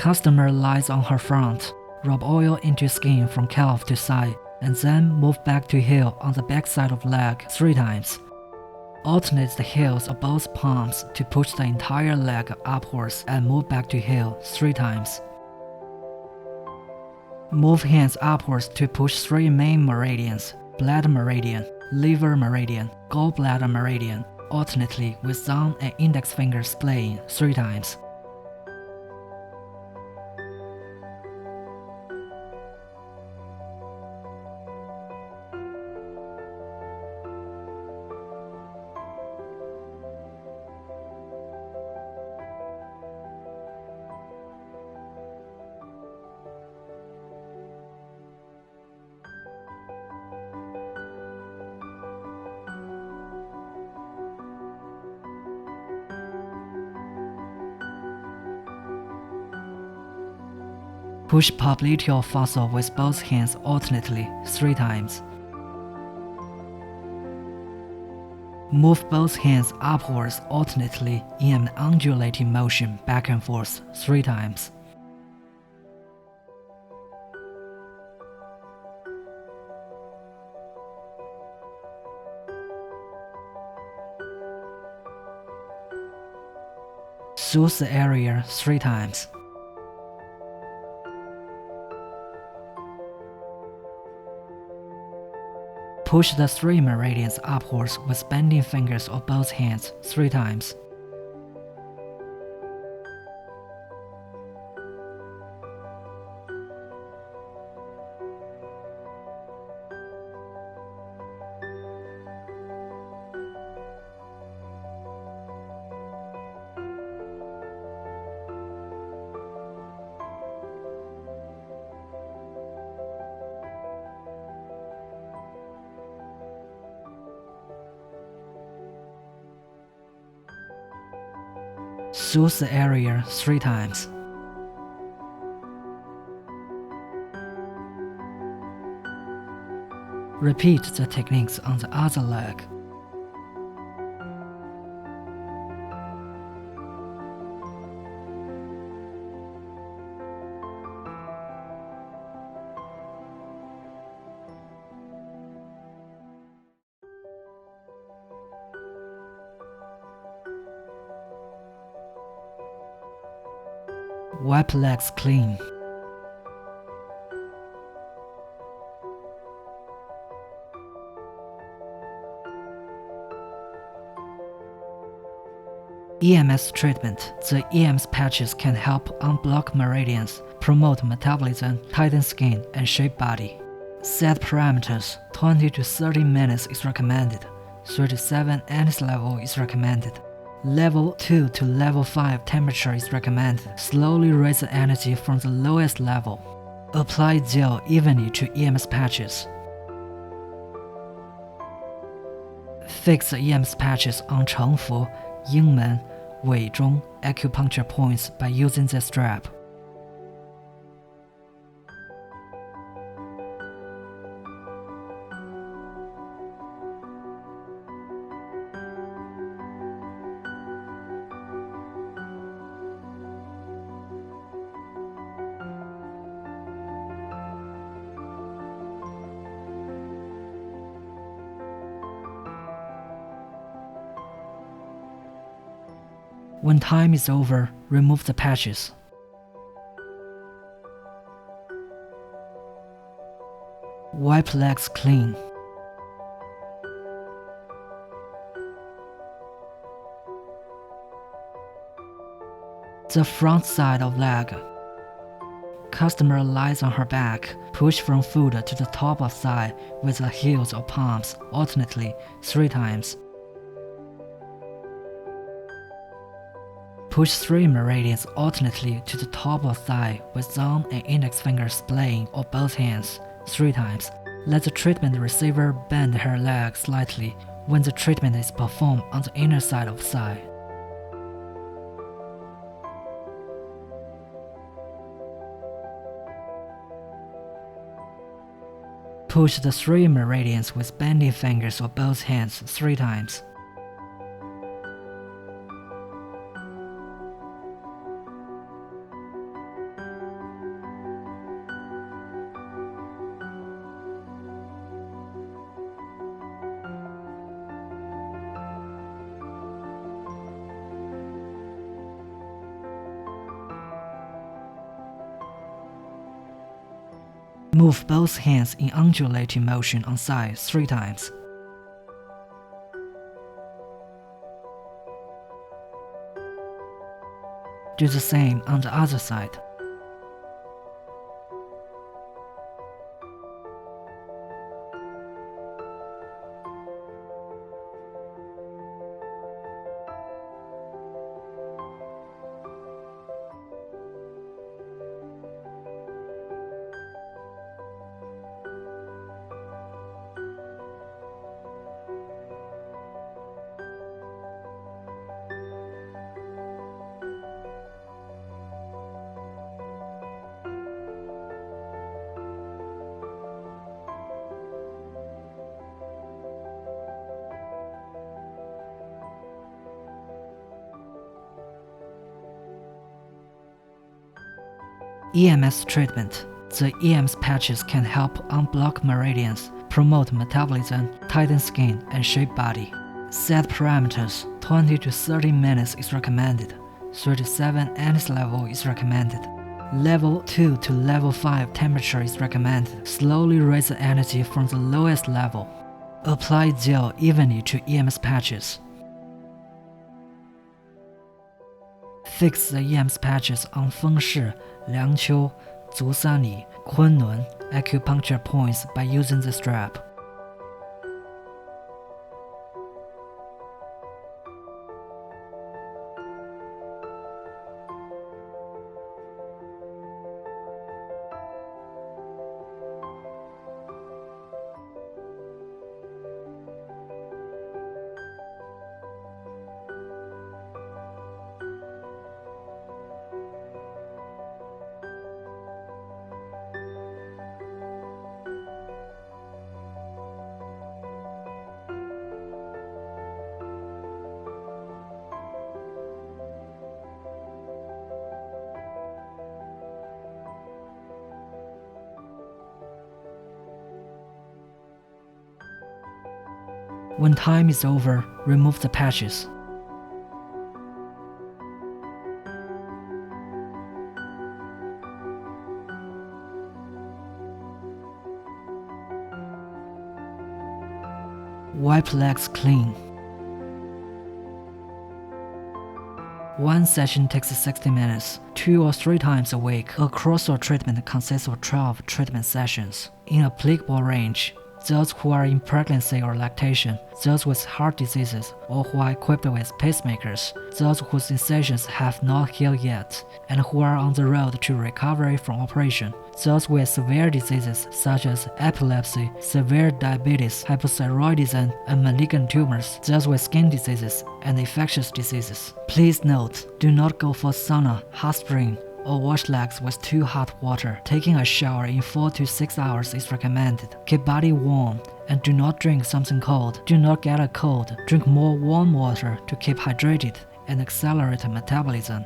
Customer lies on her front, rub oil into skin from calf to side, and then move back to heel on the back side of leg 3 times. Alternate the heels of both palms to push the entire leg upwards and move back to heel 3 times. Move hands upwards to push 3 main meridians: bladder meridian, liver meridian, gallbladder meridian, alternately with thumb and index finger splaying 3 times. Push popliteal fossa with both hands alternately 3 times. Move both hands upwards alternately in an undulating motion back and forth 3 times. Soothe the area 3 times. Push the 3 meridians upwards with bending fingers of both hands 3 times. Soothe the area 3 times. Repeat the techniques on the other leg. Wipe legs clean. EMS treatment. The EMS patches can help unblock meridians, promote metabolism, tighten skin, and shape body. Set parameters: 20 to 30 minutes is recommended. 3 to 7 NS level is recommended. Level 2 to level 5 temperature is recommended. Slowly raise the energy from the lowest level. Apply gel evenly to EMS patches. Fix the EMS patches on 承服, 阴门, 尾中 acupuncture points by using the strap. When time is over, remove the patches. Wipe legs clean. The front side of leg. Customer lies on her back. Push from foot to the top of thigh with the heels or palms alternately 3 times. Push 3 meridians alternately to the top of thigh with thumb and index finger splaying of both hands 3 times. Let the treatment receiver bend her leg slightly when the treatment is performed on the inner side of thigh. Push the 3 meridians with bending fingers of both hands 3 times. Move both hands in undulating motion on side 3 times. Do the same on the other side. EMS treatment. The EMS patches can help unblock meridians, promote metabolism, tighten skin, and shape body. Set parameters: 20 to 30 minutes is recommended. 3 to 7 NS level is recommended. Level 2 to level 5 temperature is recommended. Slowly raise the energy from the lowest level. Apply gel evenly to EMS patches. Fix the EMS patches on Fengshi, Liangqiu, Zusanli, Kunlun acupuncture points by using the strap. When time is over, remove the patches. Wipe legs clean. One session takes 60 minutes, 2 or 3 times a week. A course of treatment consists of 12 treatment sessions. In applicable range, those who are in pregnancy or lactation, those with heart diseases, or who are equipped with pacemakers, those whose incisions have not healed yet, and who are on the road to recovery from operation, those with severe diseases such as epilepsy, severe diabetes, hypothyroidism, and malignant tumors, those with skin diseases and infectious diseases. Please note, do not go for sauna, hot spring, or wash legs with too hot water. Taking a shower in 4 to 6 hours is recommended. Keep body warm and do not drink something cold. Do not get a cold. Drink more warm water to keep hydrated and accelerate metabolism.